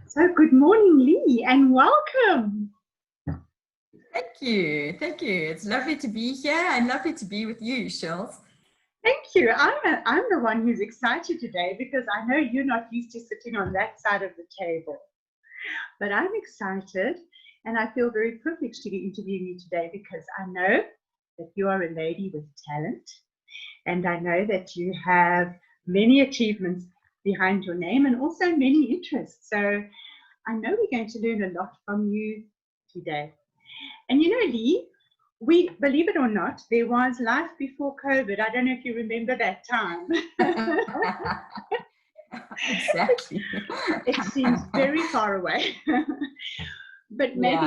So good morning, Leigh, and welcome. Thank you. Thank you. It's lovely to be here and lovely to be with you, Shirley. Thank you. I'm the one who's excited today because I know you're not used to sitting on that side of the table. But I'm excited and I feel very privileged to be interviewing you today because I know that you are a lady with talent and I know that you have many achievements behind your name and also many interests. So I know we're going to learn a lot from you today. And you know, Leigh, we, believe it or not, there was life before COVID. I don't know if you remember that time. Exactly. It seems very far away. But maybe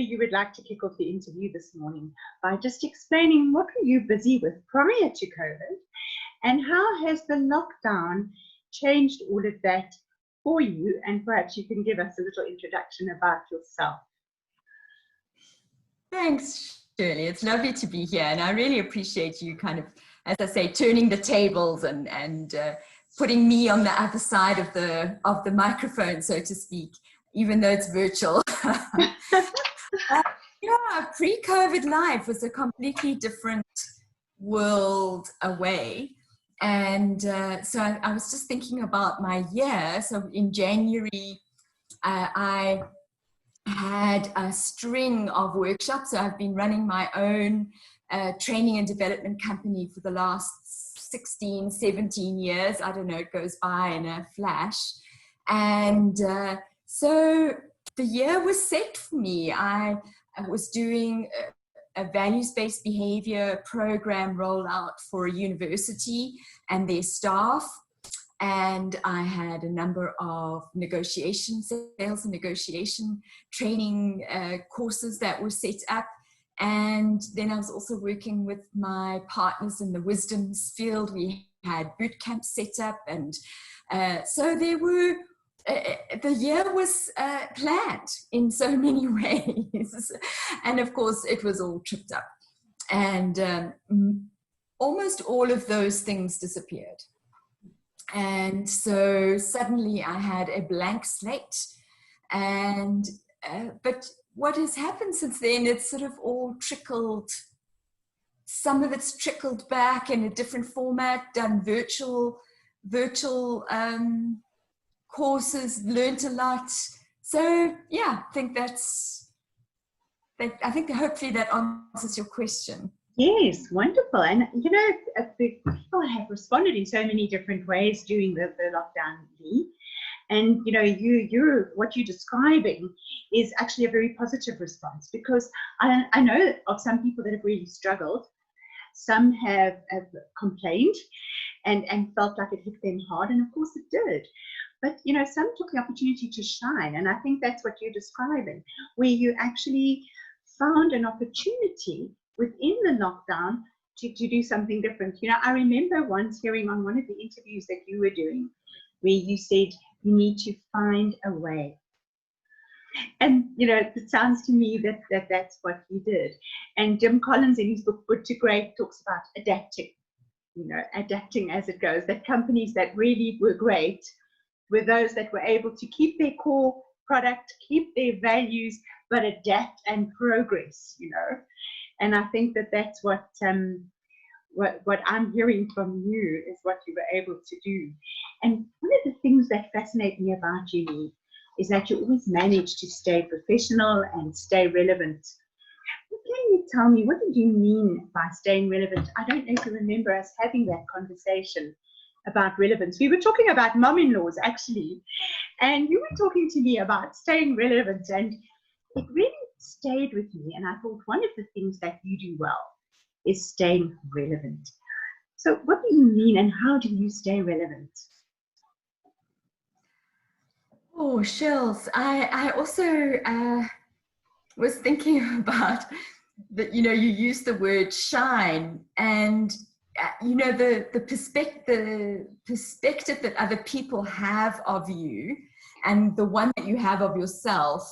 you would like to kick off the interview this morning by just explaining what were you busy with prior to COVID and how has the lockdown changed all of that for you, and perhaps you can give us a little introduction about yourself. Thanks, Shirley. It's lovely to be here, and I really appreciate you kind of, as I say, turning the tables and putting me on the other side of the microphone, so to speak, even though it's virtual. Pre-COVID life was a completely different world away. And so I was just thinking about my year. So in January, I had a string of workshops. So I've been running my own training and development company for the last 16, 17 years. I don't know, it goes by in a flash. And so the year was set for me. I was doing a values-based behavior program rollout for a university and their staff. And I had a number of sales and negotiation training courses that were set up. And then I was also working with my partners in the wisdoms field. We had boot camps set up. And so there were, the year was planned in so many ways. And of course, it was all tripped up. And almost all of those things disappeared. And so suddenly I had a blank slate. And but what has happened since then, it's sort of all trickled. Some of it's trickled back in a different format, done virtual courses, learned a lot. So yeah, I think hopefully that answers your question. Yes, wonderful. And you know, people have responded in so many different ways during the lockdown, Leigh. And you know, what you're describing is actually a very positive response, because I know of some people that have really struggled. Some have complained and felt like it hit them hard, and of course it did. But you know, some took the opportunity to shine, and I think that's what you're describing, where you actually found an opportunity within the lockdown to do something different. You know, I remember once hearing on one of the interviews that you were doing, where you said you need to find a way. And you know, it sounds to me that's what you did. And Jim Collins, in his book Good to Great, talks about adapting. You know, adapting as it goes. That companies that really were great were those that were able to keep their core product, keep their values, but adapt and progress. You know. And I think that's what I'm hearing from you is what you were able to do. And one of the things that fascinate me about you, Leigh, is that you always manage to stay professional and stay relevant. Can you tell me, what did you mean by staying relevant? I don't know if you remember us having that conversation about relevance. We were talking about mom-in-laws, actually, and you were talking to me about staying relevant, and it really stayed with me. And I thought one of the things that you do well is staying relevant. So what do you mean, and how do you stay relevant? Oh, Shills, I also was thinking about that, you know, you use the word shine, and you know, the perspective that other people have of you and the one that you have of yourself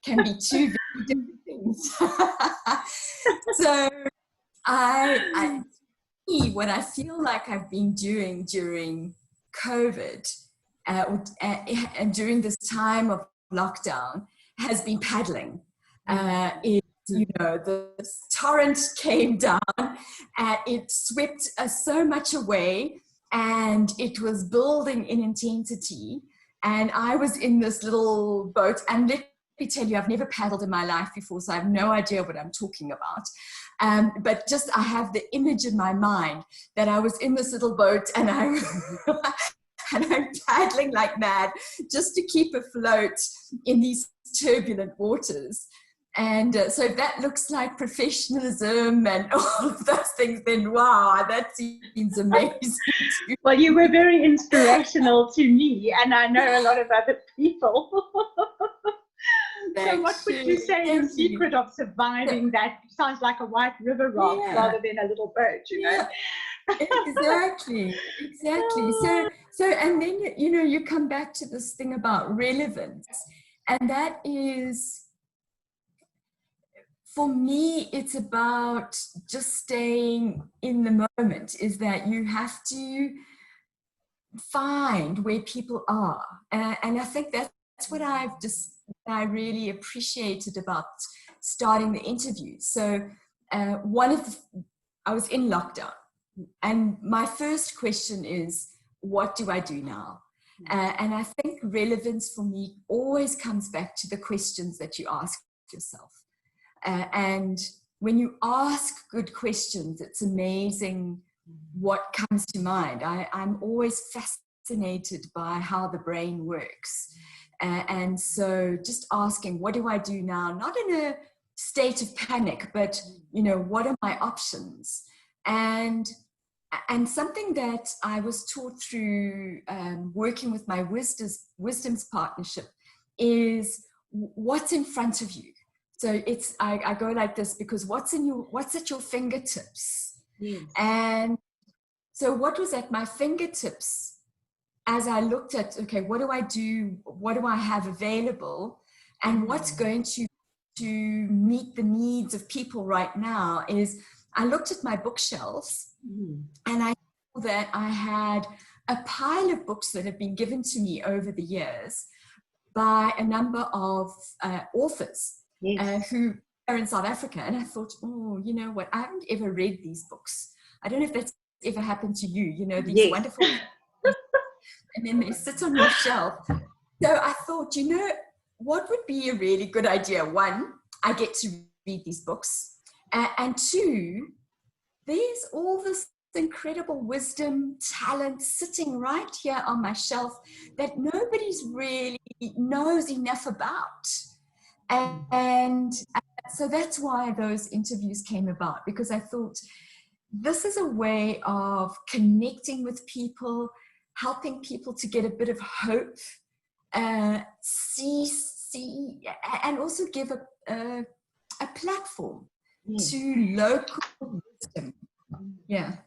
can be two very different things. So what I feel like I've been doing during COVID and during this time of lockdown has been paddling. The torrent came down and it swept so much away, and it was building in intensity. And I was in this little boat, and let me tell you, I've never paddled in my life before, so I have no idea what I'm talking about. But just I have the image in my mind that I was in this little boat and I'm paddling like mad just to keep afloat in these turbulent waters. And so if that looks like professionalism and all of those things, then wow, that seems amazing. Well, you were very inspirational to me, and I know a lot of other people. So what would you say is the secret of surviving that? Sounds like a white river raft rather than a little boat, you know? Exactly. So and then, you come back to this thing about relevance, and that is, for me, it's about just staying in the moment, is that you have to find where people are. And I think that's what I really appreciated about starting the interview. So I was in lockdown, and my first question is, what do I do now? And I think relevance for me always comes back to the questions that you ask yourself. And when you ask good questions, it's amazing what comes to mind. I'm always fascinated by how the brain works. And so just asking, what do I do now? Not in a state of panic, but, what are my options? And something that I was taught through working with my Wisdom's partnership is what's in front of you. So I go like this, because what's at your fingertips? Yes. And so what was at my fingertips as I looked at, okay, what do I do? What do I have available? And what's going to meet the needs of people right now is, I looked at my bookshelves and I saw that I had a pile of books that have been given to me over the years by a number of authors. Yes. Who are in South Africa. And I thought, oh, you know what? I haven't ever read these books. I don't know if that's ever happened to you, these wonderful and then they sit on your shelf. So I thought, what would be a really good idea? One, I get to read these books. And two, there's all this incredible wisdom, talent sitting right here on my shelf that nobody's really knows enough about. And so that's why those interviews came about, because I thought this is a way of connecting with people, helping people to get a bit of hope, see, and also give a platform to local wisdom. Yeah.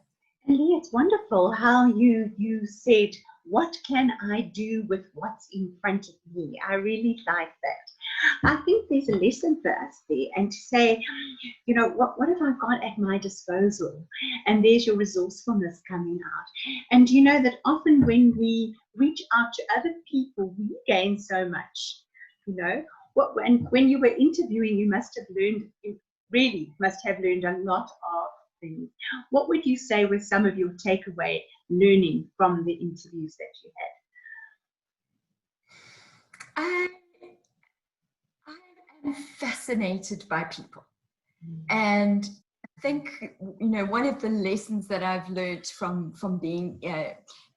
And Leigh, it's wonderful how you said, what can I do with what's in front of me? I really like that. I think there's a lesson for us there, and to say, what have I got at my disposal? And there's your resourcefulness coming out. And that often when we reach out to other people, we gain so much. When you were interviewing, you really must have learned a lot of things. What would you say were some of your takeaway learning from the interviews that you had? I'm fascinated by people. And I think, one of the lessons that I've learned from being,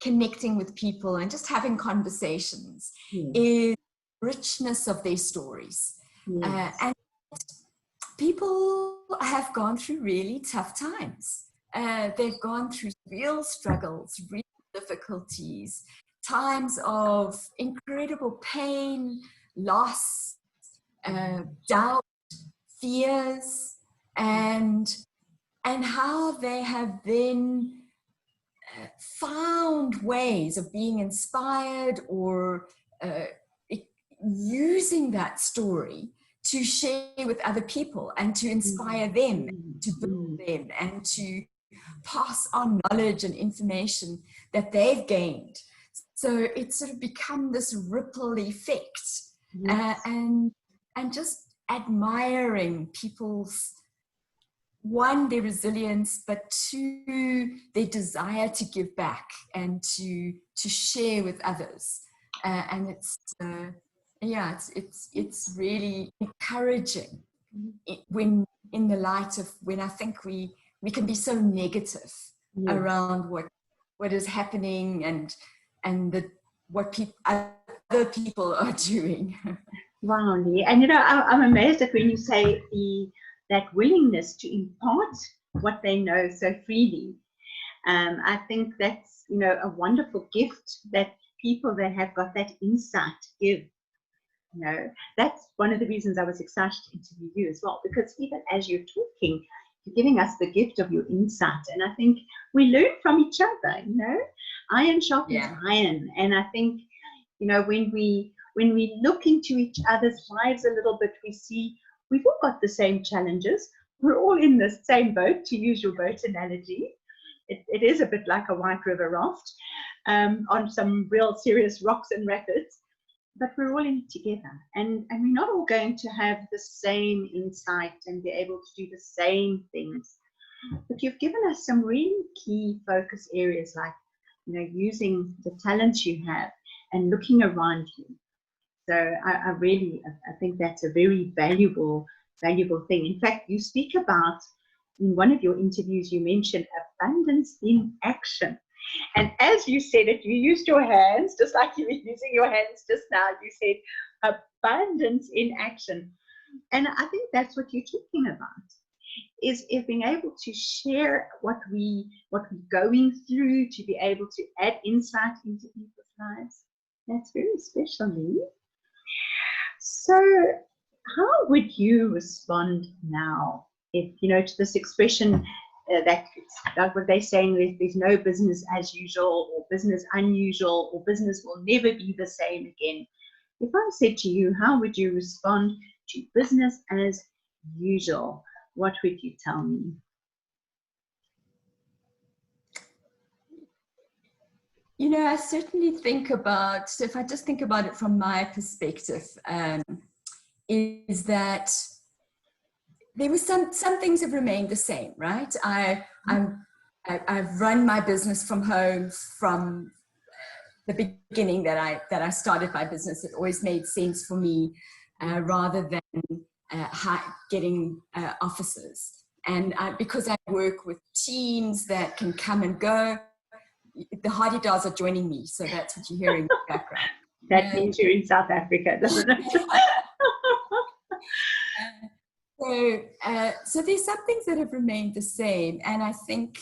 connecting with people and just having conversations is richness of their stories. And people have gone through really tough times. They've gone through real struggles, real difficulties, times of incredible pain, loss, doubt, fears, and how they have then found ways of being inspired or using that story to share with other people and to inspire them, to build them, and to pass on knowledge and information that they've gained. So it's sort of become this ripple effect, Yes. and just admiring people's, one, their resilience, but two, their desire to give back and to share with others. And it's it's really encouraging when, in the light of when I think we can be so negative around what is happening and what other people are doing. Wow, Leigh. And I'm amazed at when you say that willingness to impart what they know so freely. I think that's a wonderful gift that people that have got that insight give. That's one of the reasons I was excited to interview you as well, because even as you're talking, you're giving us the gift of your insight, and I think we learn from each other. Iron sharpens iron, and I think when we look into each other's lives a little bit, we see we've all got the same challenges. We're all in the same boat, to use your boat analogy. It is a bit like a white river raft on some real serious rocks and rapids, but we're all in it together. And we're not all going to have the same insight and be able to do the same things. But you've given us some really key focus areas, like using the talents you have and looking around you. So I think that's a very valuable thing. In fact, you speak about, in one of your interviews, you mentioned abundance in action. And as you said it, you used your hands, just like you were using your hands just now. You said abundance in action. And I think that's what you're talking about, is being able to share what we're going through, to be able to add insight into people's lives. That's very special, Leigh. So how would you respond now if, to this expression that like what they're saying, there's no business as usual, or business unusual, or business will never be the same again? If I said to you, how would you respond to business as usual? What would you tell me? I certainly think about, so if I just think about it from my perspective, is that there were some things have remained the same, right? I've run my business from home from the beginning that I started my business. It always made sense for me rather than getting offices. And because I work with teams that can come and go, the Hardy-Dars are joining me, so that's what you're hearing in the background. That means you're in South Africa, doesn't it? So there's some things that have remained the same, and I think,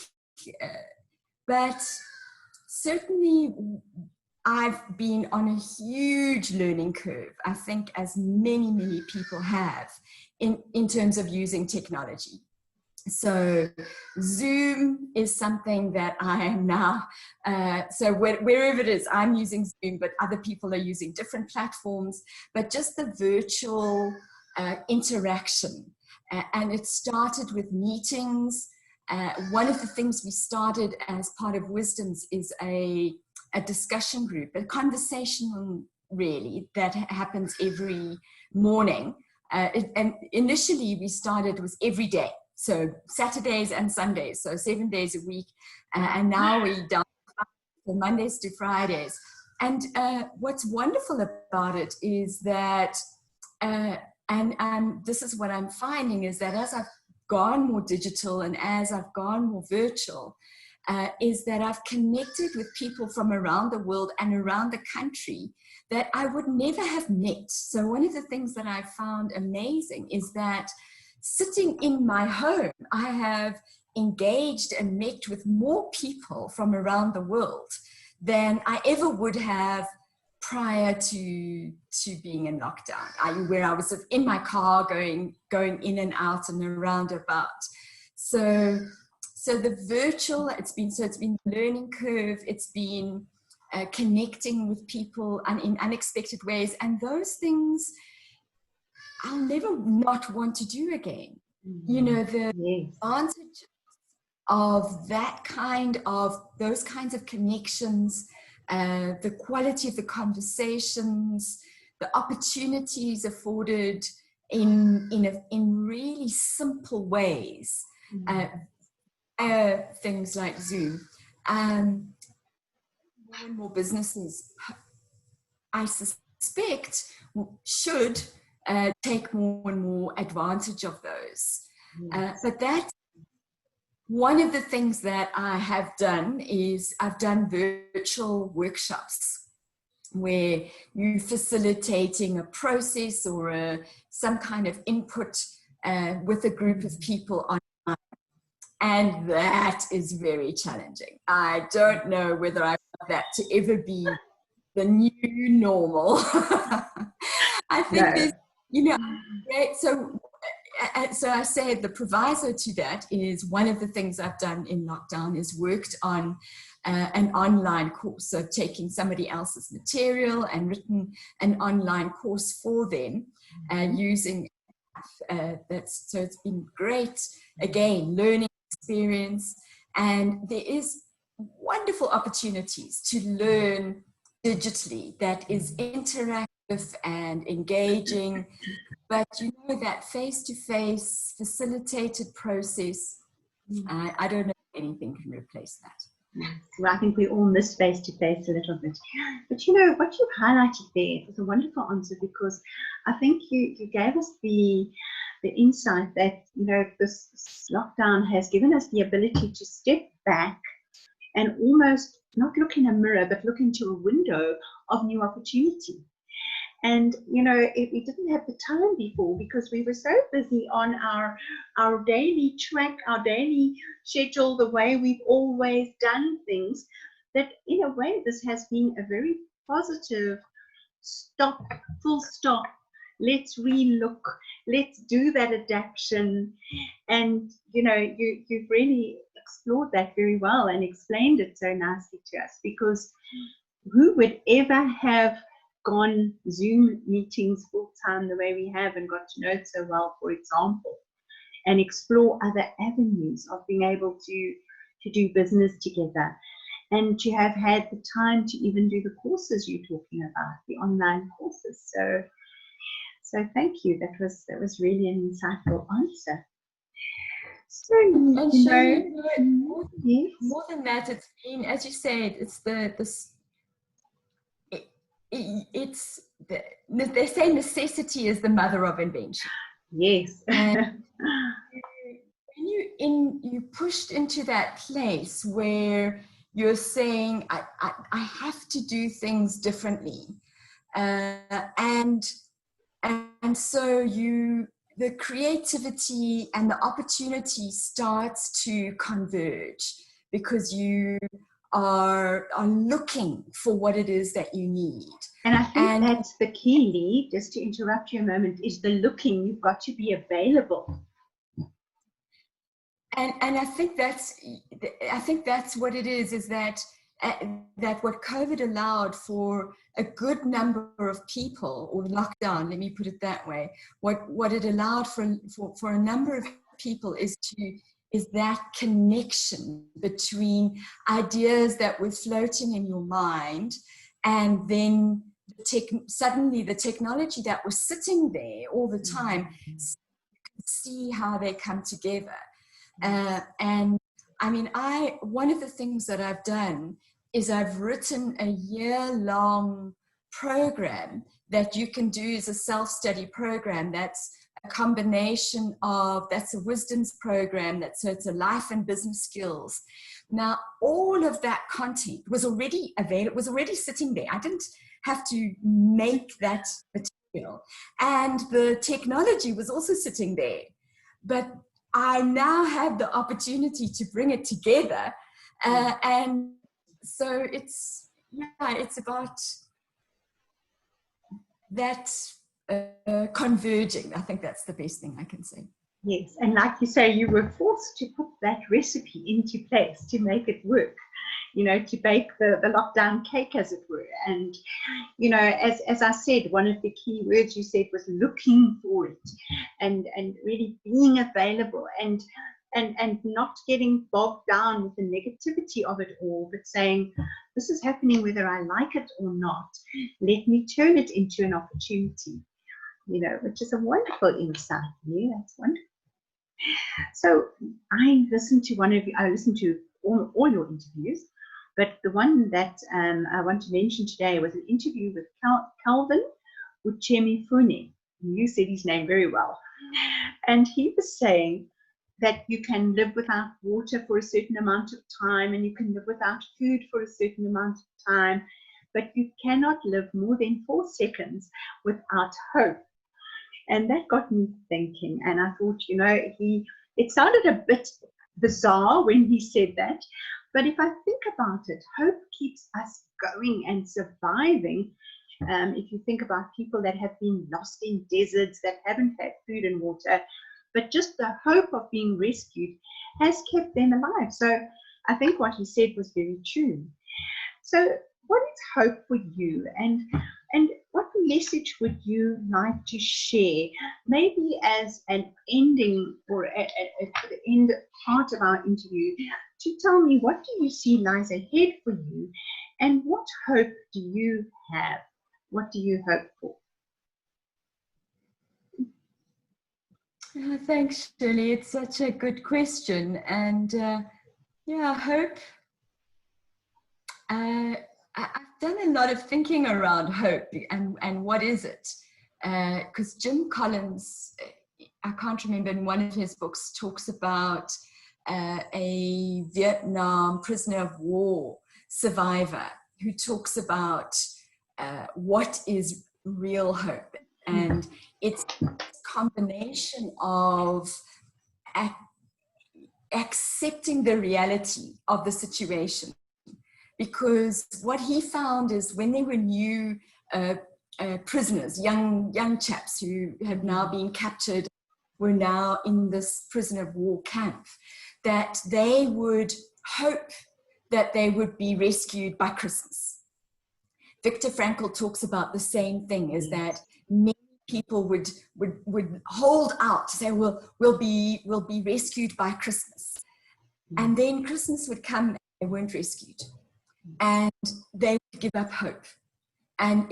but certainly I've been on a huge learning curve, I think, as many people have, in terms of using technology. So Zoom is something that I am now, so wherever it is, I'm using Zoom, but other people are using different platforms, but just the virtual interaction. And it started with meetings. One of the things we started as part of Wisdoms is a discussion group, a conversation really, that happens every morning. And initially we started was every day. So Saturdays and Sundays, so 7 days a week. And now we're down from Mondays to Fridays. And what's wonderful about it is that, and this is what I'm finding, is that as I've gone more digital and as I've gone more virtual, is that I've connected with people from around the world and around the country that I would never have met. So one of the things that I found amazing is that sitting in my home, I have engaged and met with more people from around the world than I ever would have prior to being in lockdown, where I was in my car going in and out and around about. So the virtual, it's been learning curve, it's been connecting with people in unexpected ways, and those things I'll never not want to do again. The advantage of those kinds of connections the quality of the conversations, the opportunities afforded in really simple ways, things like Zoom. More and more businesses, I suspect, should take more and more advantage of those. But that's one of the things that I have done is I've done virtual workshops where you're facilitating a process or some kind of input with a group of people online. And that is very challenging. I don't know whether I want that to ever be the new normal. I think there's, you know, so I said the proviso to that is one of the things I've done in lockdown is worked on an online course. So taking somebody else's material and written an online course for them using that's, so it's been great, again, learning experience. And there is wonderful opportunities to learn digitally that is interactive and engaging. But you know, that face-to-face facilitated process, I don't know if anything can replace that. Well, I think we all miss face-to-face a little bit. But you know, what you highlighted there was a wonderful answer, because I think you gave us the insight that, you know, this lockdown has given us the ability to step back and almost not look in a mirror, but look into a window of new opportunity. And, you know, we didn't have the time before because we were so busy on our daily track, our daily schedule, the way we've always done things, that in a way this has been a very positive stop, full stop. Let's relook, let's do that adaptation. And, you know, you've really explored that very well and explained it so nicely to us, because who would ever have gone Zoom meetings full time the way we have and got to know it so well, for example, and explore other avenues of being able to do business together, and to have had the time to even do the courses you're talking about, the online courses. So thank you. That was really an insightful answer. So, and you Shirley, know, yes. More than that, it's been, as you said, it's they say necessity is the mother of invention. Yes. And when you pushed into that place where you're saying, I have to do things differently, and so the creativity and the opportunity starts to converge, because you are looking for what it is that you need. And I think that's the key, Leigh, just to interrupt you a moment, is the looking. You've got to be available. And I think that's what it is that what COVID allowed for a good number of people, or lockdown, let me put it that way, what it allowed for a number of people is that connection between ideas that were floating in your mind, and then suddenly the technology that was sitting there all the time, you can see how they come together. And I mean, one of the things that I've done is I've written a year-long program that you can do as a self-study program. That's a combination of, that's a wisdoms program, so it's a life and business skills. Now, all of that content was already available, was already sitting there. I didn't have to make that material. And the technology was also sitting there. But I now have the opportunity to bring it together. And so it's about that converging. I think that's the best thing I can say. Yes, and like you say, you were forced to put that recipe into place to make it work, you know, to bake the lockdown cake, as it were. And, you know, as I said, one of the key words you said was looking for it, and really being available. And and not getting bogged down with the negativity of it all, but saying, this is happening whether I like it or not. Let me turn it into an opportunity, which is a wonderful insight. Yeah, that's wonderful. So I listened to all your interviews, but the one that I want to mention today was an interview with Calvin Uchemifune. You said his name very well. And he was saying that you can live without water for a certain amount of time, and you can live without food for a certain amount of time, but you cannot live more than 4 seconds without hope. And that got me thinking, and I thought, it sounded a bit bizarre when he said that, but if I think about it, hope keeps us going and surviving. If you think about people that have been lost in deserts, that haven't had food and water, but just the hope of being rescued has kept them alive. So I think what he said was very true. So what is hope for you, and what message would you like to share, maybe as an ending or at the end part of our interview, to tell me, what do you see lies ahead for you, and what hope do you have? What do you hope for? Thanks, Shirley. It's such a good question. And hope. I've done a lot of thinking around hope and what is it? Because Jim Collins, I can't remember, in one of his books talks about a Vietnam prisoner of war survivor who talks about what is real hope. And it's a combination of accepting the reality of the situation. Because what he found is when there were new prisoners, young chaps who had now been captured, were now in this prisoner of war camp, that they would hope that they would be rescued by Christmas. Viktor Frankl talks about the same thing, is that many people would hold out to say, we'll be rescued by Christmas. And then Christmas would come and they weren't rescued. And they would give up hope. And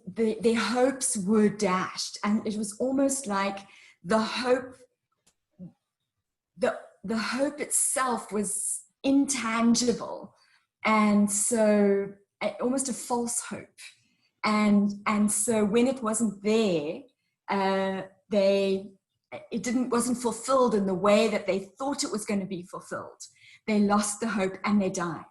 their hopes were dashed. And it was almost like the hope itself was intangible. And so almost a false hope. And so when it wasn't there, it wasn't fulfilled in the way that they thought it was going to be fulfilled. They lost the hope and they died.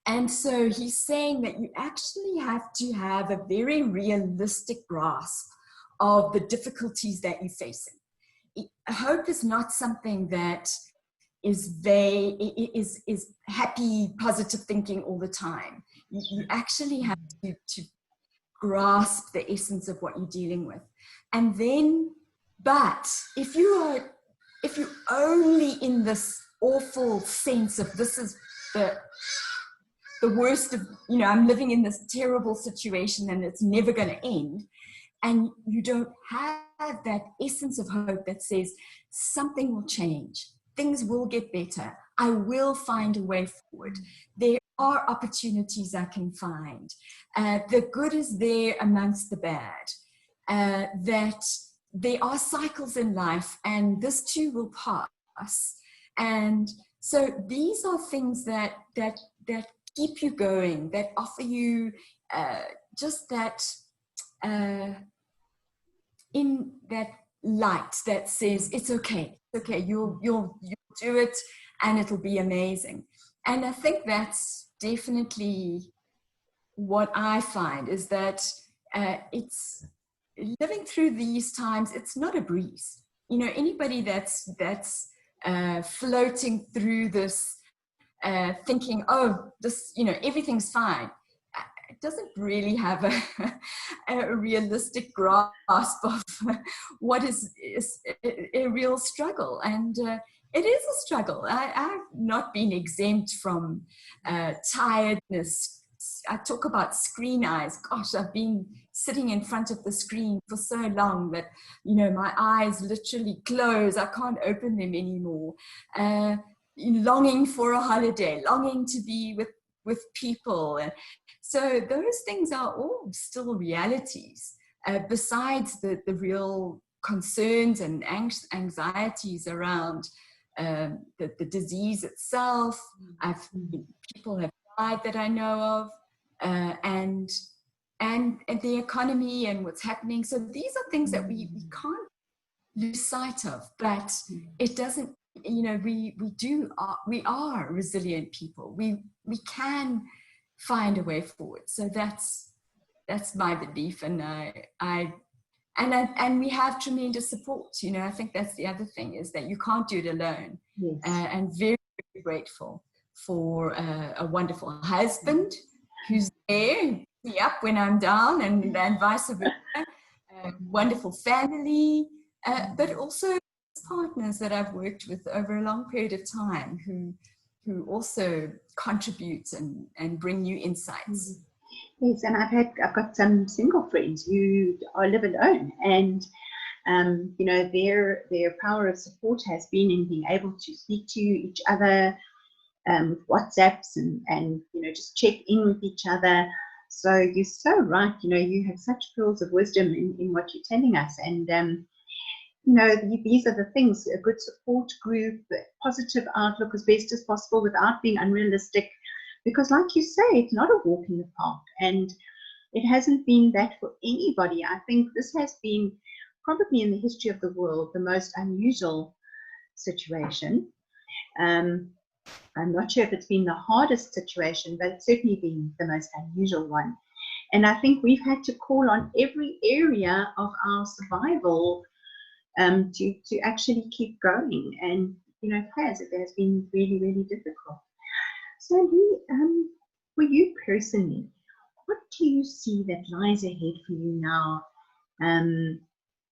And so he's saying that you actually have to have a very realistic grasp of the difficulties that you're facing. Hope is not something that is happy, positive thinking all the time. You actually have to grasp the essence of what you're dealing with. And then, but if you're only in this awful sense of this is the worst of, I'm living in this terrible situation and it's never going to end, and you don't have that essence of hope that says something will change, things will get better, I will find a way forward, there are opportunities I can find, the good is there amongst the bad, that there are cycles in life and this too will pass. And so these are things that keep you going, that offer you just that in that light that says it's okay, you'll do it and it'll be amazing. And I think that's definitely what I find, is that it's living through these times, it's not a breeze. Anybody that's floating through this thinking, oh, this, everything's fine, it doesn't really have a realistic grasp of what is a real struggle. And it is a struggle. I've not been exempt from tiredness. I talk about screen eyes. Gosh, I've been sitting in front of the screen for so long that, you know, my eyes literally close. I can't open them anymore. Longing for a holiday, longing to be with people. And so those things are all still realities, besides the real concerns and anxieties around the disease itself. People have died that I know of, and the economy and what's happening. So these are things that we can't lose sight of, but it doesn't, you know, we are resilient people. We can find a way forward. So that's my belief, and and we have tremendous support. You know, I think that's the other thing, is that you can't do it alone. Yes. And very, very grateful for a wonderful husband who's there, me up when I'm down, and vice versa. Wonderful family, but also partners that I've worked with over a long period of time who also contribute and bring new insights. Yes, and I've got some single friends who live alone, and you know, their power of support has been in being able to speak to each other with WhatsApps and you know, just check in with each other. So you're so right. You know, you have such pearls of wisdom in what you're telling us, and you know, these are the things: a good support group, positive outlook as best as possible without being unrealistic. Because like you say, it's not a walk in the park, and it hasn't been that for anybody. I think this has been probably in the history of the world the most unusual situation. I'm not sure if it's been the hardest situation, but it's certainly been the most unusual one. And I think we've had to call on every area of our survival to actually keep going. And you know, it has been really, really difficult. So Leigh, for you personally, what do you see that lies ahead for you now,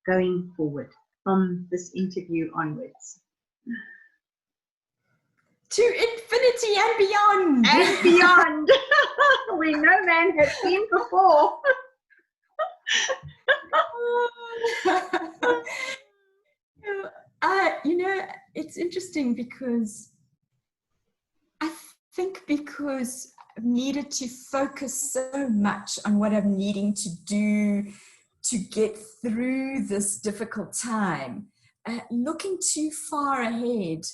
going forward from this interview onwards? To infinity and beyond. And beyond. We no man has seen before. You know, it's interesting because I think because I've needed to focus so much on what I'm needing to do to get through this difficult time, looking too far ahead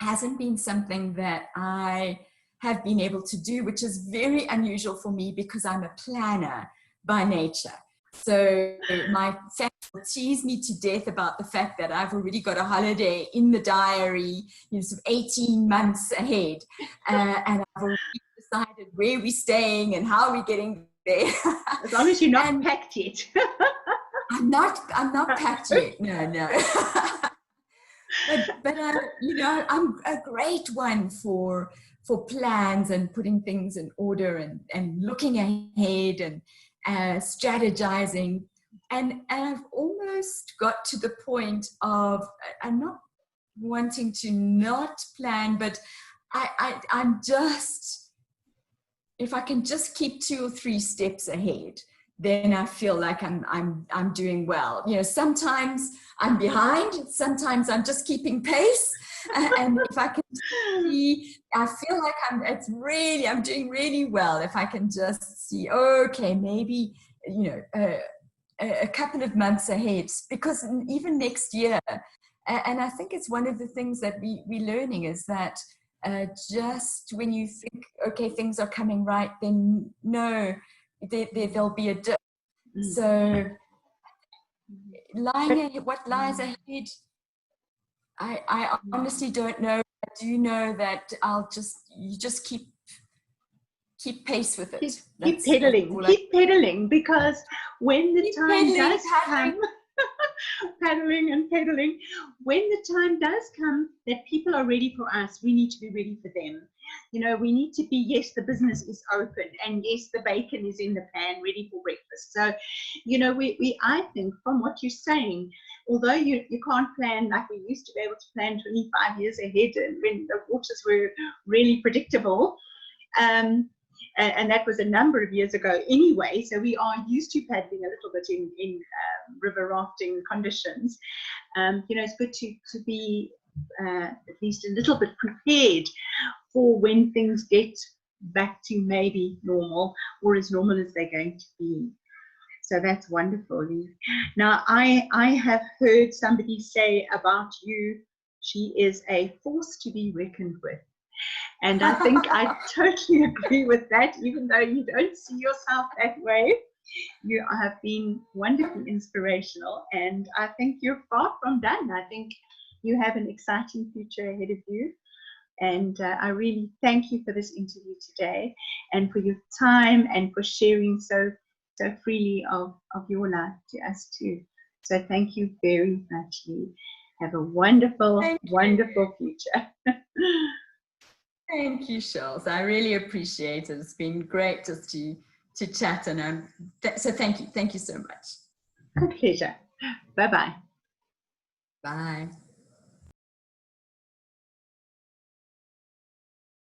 hasn't been something that I have been able to do, which is very unusual for me because I'm a planner by nature. So my family will tease me to death about the fact that I've already got a holiday in the diary, you know, sort of 18 months ahead, and I've already decided where we're staying and how we're getting there. As long as you're not packed yet. I'm not packed yet. No. But you know, I'm a great one for plans and putting things in order and looking ahead and strategizing, and I've almost got to the point of I'm not wanting to not plan, but I'm just, if I can just keep 2 or 3 steps ahead, then I feel like I'm doing well. You know, sometimes I'm behind, sometimes I'm just keeping pace, and if I can see, I feel like I'm doing really well. If I can just see, okay, maybe, you know, a couple of months ahead, because even next year, and I think it's one of the things that we're learning is that just when you think, okay, things are coming right, then no, there'll be a dip. So what lies ahead, I honestly don't know. I do know that you just keep pace with it. Keep pedaling, because when the time does come, paddling and pedaling, when the time does come that people are ready for us, we need to be ready for them. You know, we need to be, yes, the business is open, and yes, the bacon is in the pan ready for breakfast. So, you know, I think from what you're saying, although you can't plan like we used to be able to plan 25 years ahead, and when the waters were really predictable, and that was a number of years ago anyway, so we are used to paddling a little bit in river rafting conditions. It's good to be at least a little bit prepared for when things get back to maybe normal, or as normal as they're going to be. So that's wonderful, Leigh. Now, I have heard somebody say about you, she is a force to be reckoned with. And I think I totally agree with that, even though you don't see yourself that way. You have been wonderfully inspirational, and I think you're far from done. I think you have an exciting future ahead of you. And I really thank you for this interview today, and for your time, and for sharing so freely of your life to us too. So thank you very much, Leigh. Have a wonderful, wonderful future. Thank you, Shirley. I really appreciate it. It's been great just to chat, and so thank you so much. Good pleasure. Bye-bye. Bye.